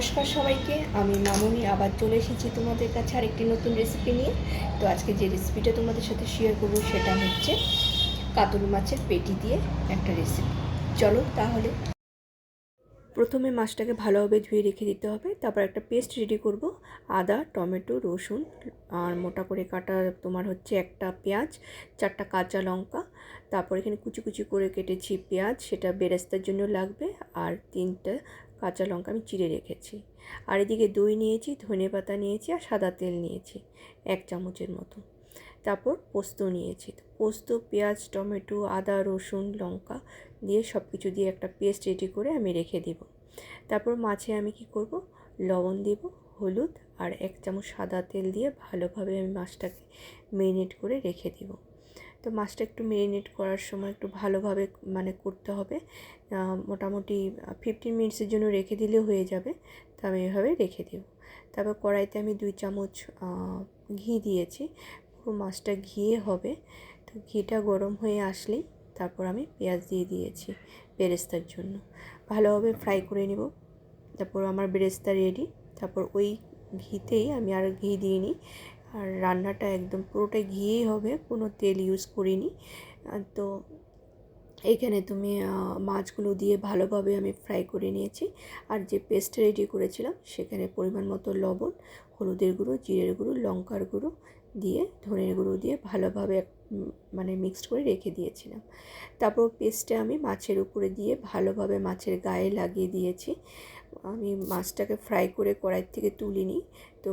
নমস্কার সবাইকে, আমি মামনি আবার চলে এসেছি তোমাদের কাছে আরেকটি নতুন রেসিপি নিয়ে। তো আজকে যে রেসিপিটা তোমাদের সাথে শেয়ার করব সেটা হচ্ছে কাতল মাছের পেটি দিয়ে একটা রেসিপি। চলো তাহলে প্রথমে মাছটাকে ভালোভাবে ধুয়ে রেখে দিতে হবে। তারপর একটা পেস্ট রেডি করব। আদা, টমেটো, রসুন আর মোটা করে কাটা তোমার হচ্ছে একটা পেঁয়াজ, 4টা কাঁচা লঙ্কা, তারপর এখানে কুচি কুচি করে কেটেছি পেঁয়াজ, সেটা বেরেস্তার জন্য লাগবে, আর 3টা কাঁচা লঙ্কা আমি চিড়ে রেখেছি। আর এদিকে দই নিয়েছি, ধনেপাতা নিয়েছি, আর সাদা তেল নিয়েছি 1 চামচের মতো। তারপর পোস্ত নিয়েছি। পোস্ত, পেঁয়াজ, টমেটো, আদা, রসুন, লঙ্কা দিয়ে সব কিছু দিয়ে একটা পেস্ট রেডি করে আমি রেখে দেব। তারপর মাছে আমি কি করব, লবণ দেব, হলুদ আর 1 চামচ সাদা তেল দিয়ে ভালোভাবে আমি মাছটাকে মেরিনেট করে রেখে দেব। তো মাছটা একটু মেরিনেট করার সময় একটু ভালোভাবে করতে হবে। মোটামুটি 15 মিনিটসের জন্য রেখে দিলেও হয়ে যাবে। তো আমি এভাবে রেখে দেব। তারপর কড়াইতে আমি 2 চামচ ঘি দিয়েছি। পুরো মাছটা ঘিয়ে হবে। তো ঘিটা গরম হয়ে আসলেই তারপর আমি পেঁয়াজ দিয়ে দিয়েছি বেরেস্তার জন্য। ভালোভাবে ফ্রাই করে নেব। তারপর আমার বেরেস্তা রেডি। তারপর ওই ঘিতেই আমি আর ঘি দিইনি, আর রান্নাটা একদম পুরোটাই ঘিয়েই হবে, কোনো তেল ইউজ করিনি। তো এইখানে তুমি মাছগুলো দিয়ে ভালোভাবে আমি ফ্রাই করে নিয়েছি। আর যে পেস্ট রেডি করেছিলাম সেখানে পরিমাণ মতো লবণ, হলুদের গুঁড়ো, জিরের গুঁড়ো, লঙ্কার গুঁড়ো দিয়ে, ধনের গুঁড়ো দিয়ে ভালোভাবে মিক্সড করে রেখে দিয়েছিলাম। তারপর পেস্টটা আমি মাছের উপরে দিয়ে ভালোভাবে মাছের গায়ে লাগিয়ে দিয়েছি। আমি মাছটাকে ফ্রাই করে কড়াই থেকে তুলিনি, তো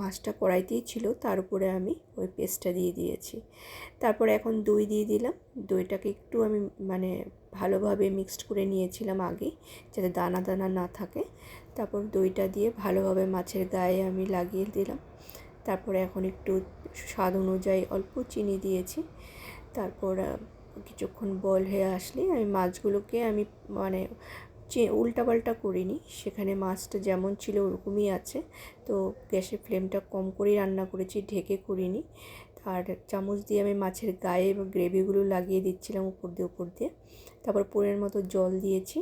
মাছটা কড়াইতেই ছিল, তার উপরে আমি ওই পেস্টটা দিয়ে দিয়েছি। তারপর এখন দই দিয়ে দিলাম। দইটাকে একটু আমি ভালোভাবে মিক্সড করে নিয়েছিলাম আগে, যাতে দানা দানা না থাকে। তারপর দইটা দিয়ে ভালোভাবে মাছের গায়ে আমি লাগিয়ে দিলাম। তারপরে এখন একটু স্বাদ অনুযায়ী অল্প চিনি দিয়েছি। তারপর কিছুক্ষণ বয়েল হয়ে আসলে আমি মাছগুলোকে আমি উল্টাপাল্টা করিনি, সেখানে মাছটা যেমন ছিল ওরকমই আছে। তো গ্যাসের ফ্লেমটা কম করেই রান্না করেছি, ঢেকে করিনি। আর চামচ দিয়ে আমি মাছের গায়ে গ্রেভিগুলো লাগিয়ে দিচ্ছিলাম উপর দিয়ে। তারপর পরিমাণ মতো জল দিয়েছি।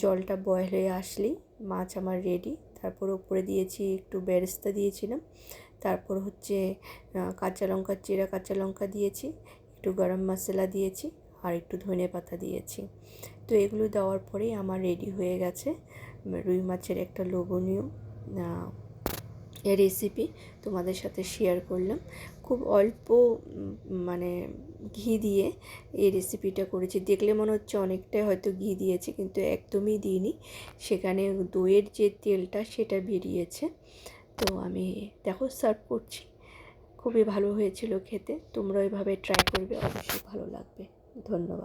জলটা বয়েল হয়ে আসলেই মাছ আমার রেডি। তারপর উপরে দিয়েছি একটু বেরেস্তা দিয়েছিলাম। তারপর হচ্ছে চেরা কাঁচা লঙ্কা দিয়েছি, একটু গরম মশলা দিয়েছি, আর একটু ধনেপাতা দিয়েছি। তো এগুলো দেওয়ার পরেই আমার রেডি হয়ে গেছে রুই মাছের একটা লোভনীয় রেসিপি। তোমাদের সাথে শেয়ার করলাম। খুব অল্প ঘি দিয়ে এই রেসিপিটা করেছি। দেখলে মনে হচ্ছে অনেকটাই হয়তো ঘি দিয়েছি, কিন্তু একদমই দিইনি। সেখানে দইয়ের যে তেলটা সেটা বেরিয়েছে। তো আমি দেখো সার্ভ করছি। খুবই ভালো হয়েছিল খেতে। তোমরা এভাবে ট্রাই করবে, অবশ্যই ভালো লাগবে। ধন্যবাদ।